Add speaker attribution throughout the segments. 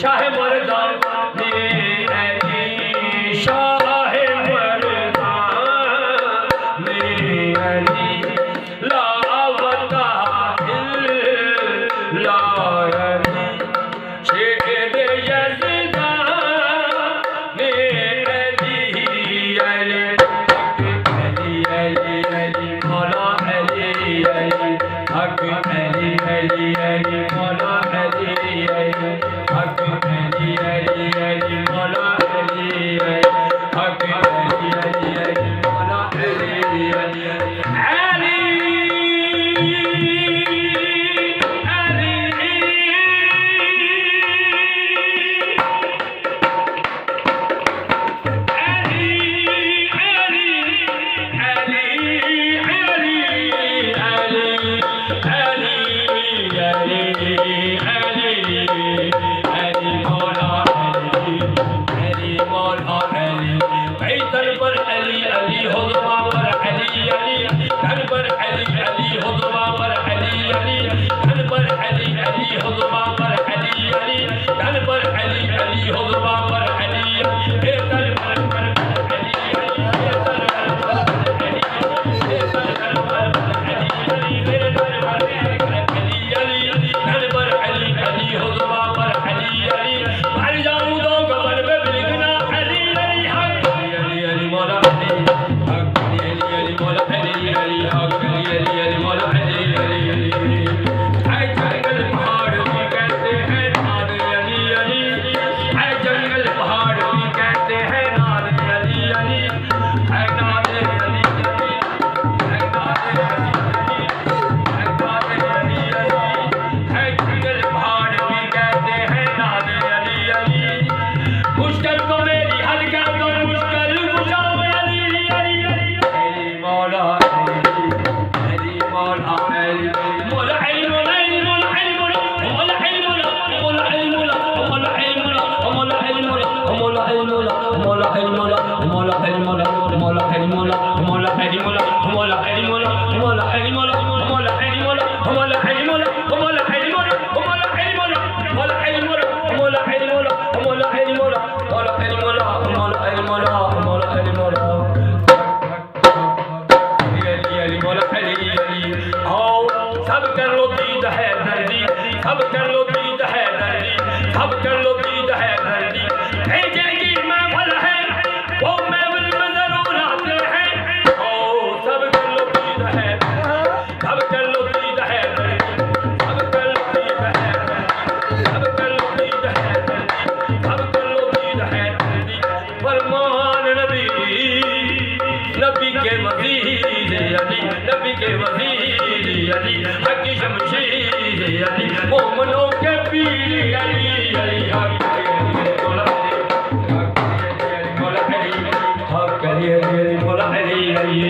Speaker 1: शाह मर्दानी अली शाह मर्दानी अली ला वता इल्ला अली शेर यज़दानी अली अली अली अली मौला अली अली हक अली अली अली मौला अली अली हक अली अली अली मौला अली अली हक अली अली अली मौला अली अली मोमनों के पीर अली अली हक मौला अली अली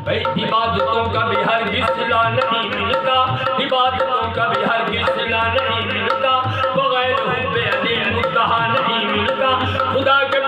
Speaker 1: भाई इबादतों का भी हरगिज़ सिला नहीं मिलता, इबादतों का भी हरगिज़ सिला नहीं मिलता, बगैर हुब्बे अली मुद्दहा नहीं मिलता। खुदा के